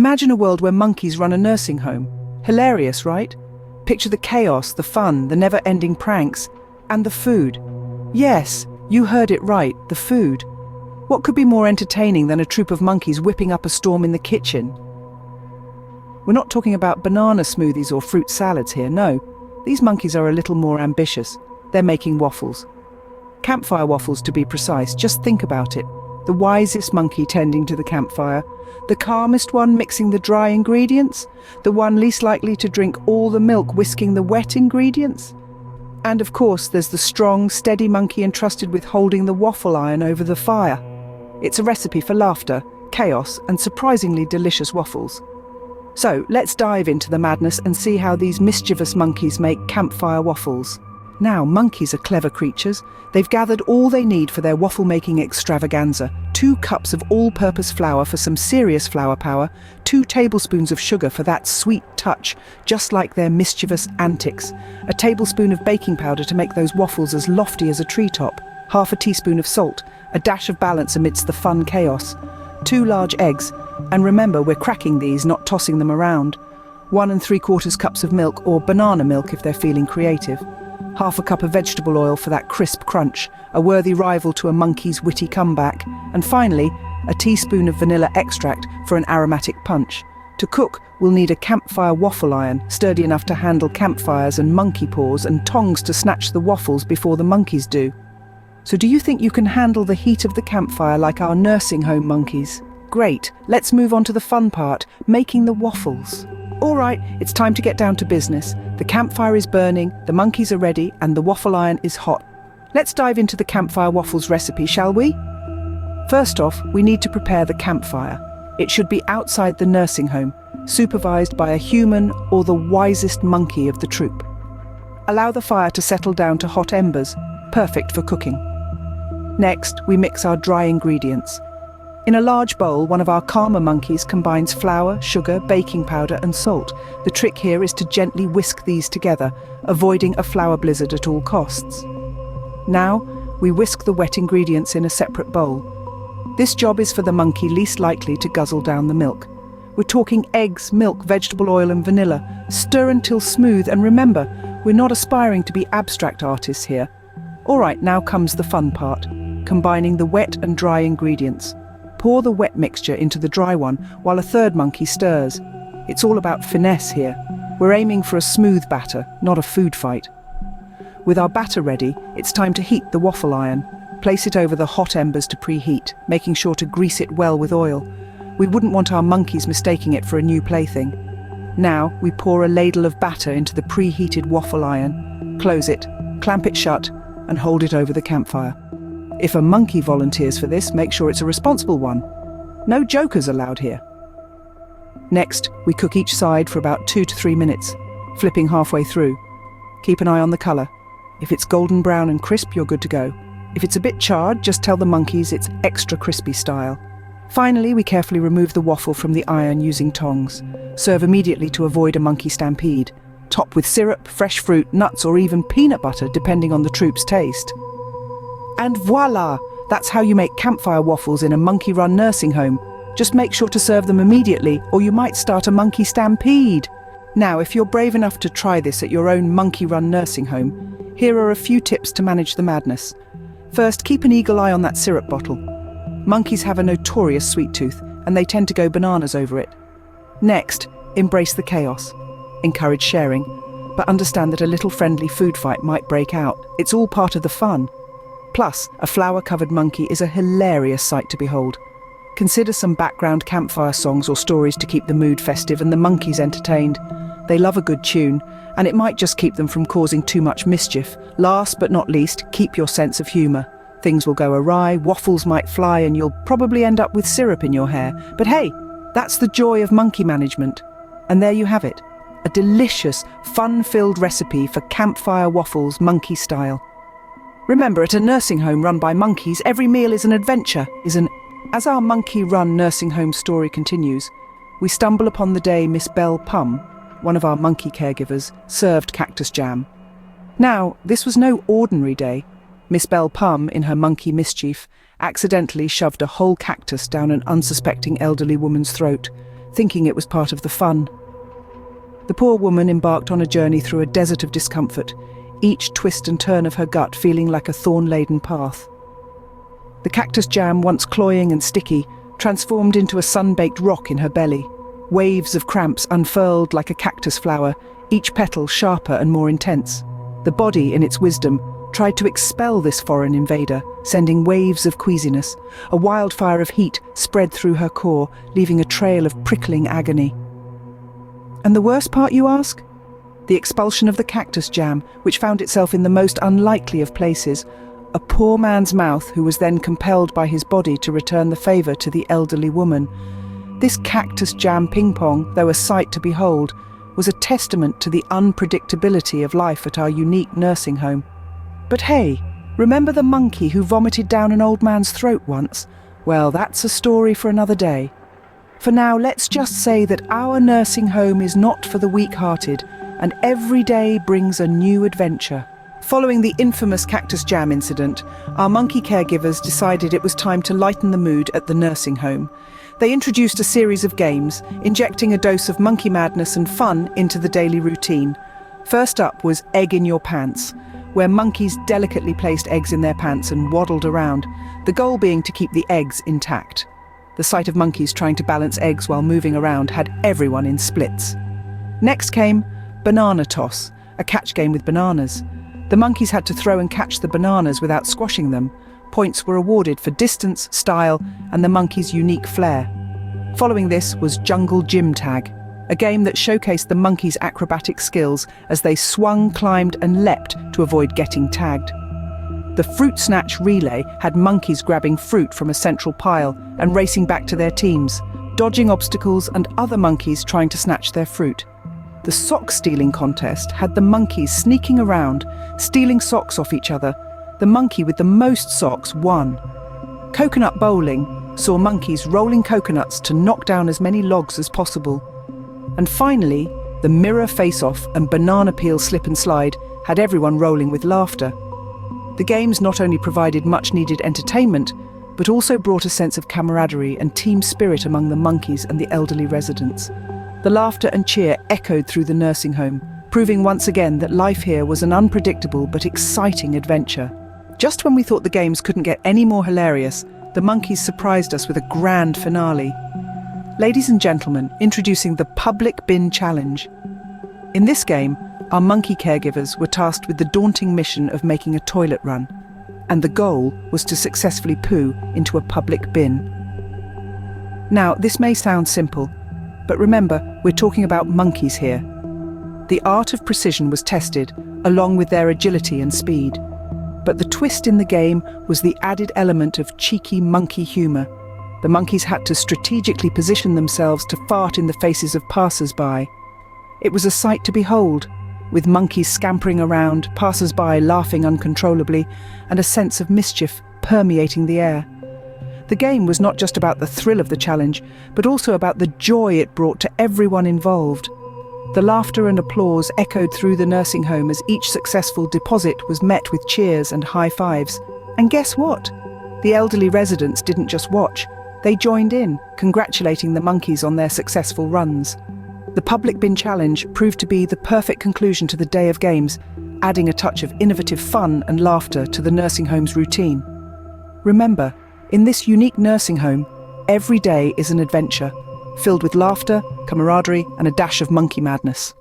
Imagine a world where monkeys run a nursing home. Hilarious, right? Picture the chaos, the fun, the never-ending pranks, and the food. Yes, you heard it right, the food. What could be more entertaining than a troop of monkeys whipping up a storm in the kitchen? We're not talking about banana smoothies or fruit salads here, no. These monkeys are a little more ambitious. They're making waffles. Campfire waffles, to be precise. Just think about it. The wisest monkey tending to the campfire, the calmest one mixing the dry ingredients, the one least likely to drink all the milk whisking the wet ingredients. And of course, there's the strong, steady monkey entrusted with holding the waffle iron over the fire. It's a recipe for laughter, chaos, and surprisingly delicious waffles. So, let's dive into the madness and see how these mischievous monkeys make campfire waffles. Now, monkeys are clever creatures. They've gathered all they need for their waffle-making extravaganza. 2 cups of all-purpose flour for some serious flour power, 2 tablespoons of sugar for that sweet touch, just like their mischievous antics, a tablespoon of baking powder to make those waffles as lofty as a treetop, half a teaspoon of salt, a dash of balance amidst the fun chaos, 2 large eggs, and remember, we're cracking these, not tossing them around, 1 3/4 cups of milk, or banana milk if they're feeling creative, half a cup of vegetable oil for that crisp crunch, a worthy rival to a monkey's witty comeback, and finally, a teaspoon of vanilla extract for an aromatic punch. To cook, we'll need a campfire waffle iron, sturdy enough to handle campfires and monkey paws, and tongs to snatch the waffles before the monkeys do. So do you think you can handle the heat of the campfire like our nursing home monkeys? Great, let's move on to the fun part, making the waffles. All right, it's time to get down to business. The campfire is burning, the monkeys are ready, and the waffle iron is hot. Let's dive into the campfire waffles recipe, shall we? First off, we need to prepare the campfire. It should be outside the nursing home, supervised by a human or the wisest monkey of the troop. Allow the fire to settle down to hot embers, perfect for cooking. Next, we mix our dry ingredients. In a large bowl, one of our calmer monkeys combines flour, sugar, baking powder and salt. The trick here is to gently whisk these together, avoiding a flour blizzard at all costs. Now, we whisk the wet ingredients in a separate bowl. This job is for the monkey least likely to guzzle down the milk. We're talking eggs, milk, vegetable oil and vanilla. Stir until smooth, and remember, we're not aspiring to be abstract artists here. All right, now comes the fun part, combining the wet and dry ingredients. Pour the wet mixture into the dry one while a third monkey stirs. It's all about finesse here. We're aiming for a smooth batter, not a food fight. With our batter ready, it's time to heat the waffle iron. Place it over the hot embers to preheat, making sure to grease it well with oil. We wouldn't want our monkeys mistaking it for a new plaything. Now, we pour a ladle of batter into the preheated waffle iron, close it, clamp it shut, and hold it over the campfire. If a monkey volunteers for this, make sure it's a responsible one. No jokers allowed here. Next, we cook each side for about 2 to 3 minutes, flipping halfway through. Keep an eye on the colour. If it's golden brown and crisp, you're good to go. If it's a bit charred, just tell the monkeys it's extra crispy style. Finally, we carefully remove the waffle from the iron using tongs. Serve immediately to avoid a monkey stampede. Top with syrup, fresh fruit, nuts or even peanut butter depending on the troop's taste. And voila! That's how you make campfire waffles in a monkey-run nursing home. Just make sure to serve them immediately or you might start a monkey stampede. Now, if you're brave enough to try this at your own monkey-run nursing home, here are a few tips to manage the madness. First, keep an eagle eye on that syrup bottle. Monkeys have a notorious sweet tooth and they tend to go bananas over it. Next, embrace the chaos. Encourage sharing, but understand that a little friendly food fight might break out. It's all part of the fun. Plus, a flour-covered monkey is a hilarious sight to behold. Consider some background campfire songs or stories to keep the mood festive and the monkeys entertained. They love a good tune, and it might just keep them from causing too much mischief. Last but not least, keep your sense of humour. Things will go awry, waffles might fly, and you'll probably end up with syrup in your hair. But hey, that's the joy of monkey management. And there you have it, a delicious, fun-filled recipe for campfire waffles monkey style. Remember, at a nursing home run by monkeys, every meal is an adventure, As our monkey-run nursing home story continues, we stumble upon the day Miss Belle Pum, one of our monkey caregivers, served cactus jam. Now, this was no ordinary day. Miss Belle Pum, in her monkey mischief, accidentally shoved a whole cactus down an unsuspecting elderly woman's throat. thinking it was part of the fun. The poor woman embarked on a journey through a desert of discomfort, each twist and turn of her gut feeling like a thorn-laden path. The cactus jam, once cloying and sticky, transformed into a sun-baked rock in her belly. Waves of cramps unfurled like a cactus flower, each petal sharper and more intense. The body, in its wisdom, tried to expel this foreign invader, sending waves of queasiness. A wildfire of heat spread through her core, leaving a trail of prickling agony. And the worst part, you ask? The expulsion of the cactus jam, which found itself in the most unlikely of places, a poor man's mouth who was then compelled by his body to return the favour to the elderly woman. This cactus jam ping-pong, though a sight to behold, was a testament to the unpredictability of life at our unique nursing home. But hey, remember the monkey who vomited down an old man's throat once? Well, that's a story for another day. For now, let's just say that our nursing home is not for the weak-hearted, and every day brings a new adventure. Following the infamous Cactus Jam incident, our monkey caregivers decided it was time to lighten the mood at the nursing home. They introduced a series of games, injecting a dose of monkey madness and fun into the daily routine. First up was Egg in Your Pants, where monkeys delicately placed eggs in their pants and waddled around, the goal being to keep the eggs intact. The sight of monkeys trying to balance eggs while moving around had everyone in splits. Next came Banana Toss, a catch game with bananas. The monkeys had to throw and catch the bananas without squashing them. Points were awarded for distance, style, and the monkey's unique flair. Following this was Jungle Gym Tag, a game that showcased the monkeys' acrobatic skills as they swung, climbed, and leapt to avoid getting tagged. The Fruit Snatch Relay had monkeys grabbing fruit from a central pile and racing back to their teams, dodging obstacles and other monkeys trying to snatch their fruit. The Sock Stealing Contest had the monkeys sneaking around, stealing socks off each other. The monkey with the most socks won. Coconut Bowling saw monkeys rolling coconuts to knock down as many logs as possible. And finally, the Mirror Face-Off and Banana Peel Slip and Slide had everyone rolling with laughter. The games not only provided much-needed entertainment, but also brought a sense of camaraderie and team spirit among the monkeys and the elderly residents. The laughter and cheer echoed through the nursing home, proving once again that life here was an unpredictable but exciting adventure. Just when we thought the games couldn't get any more hilarious, the monkeys surprised us with a grand finale. Ladies and gentlemen, introducing the Public Bin Challenge. In this game, our monkey caregivers were tasked with the daunting mission of making a toilet run, and the goal was to successfully poo into a public bin. Now, this may sound simple, but remember, we're talking about monkeys here. The art of precision was tested, along with their agility and speed. But the twist in the game was the added element of cheeky monkey humour. The monkeys had to strategically position themselves to fart in the faces of passers-by. It was a sight to behold, with monkeys scampering around, passers-by laughing uncontrollably, and a sense of mischief permeating the air. The game was not just about the thrill of the challenge, but also about the joy it brought to everyone involved. The laughter and applause echoed through the nursing home as each successful deposit was met with cheers and high fives. And guess what? The elderly residents didn't just watch. They joined in, congratulating the monkeys on their successful runs. The Public Bin Challenge proved to be the perfect conclusion to the day of games, adding a touch of innovative fun and laughter to the nursing home's routine. Remember, in this unique nursing home, every day is an adventure, filled with laughter, camaraderie, and a dash of monkey madness.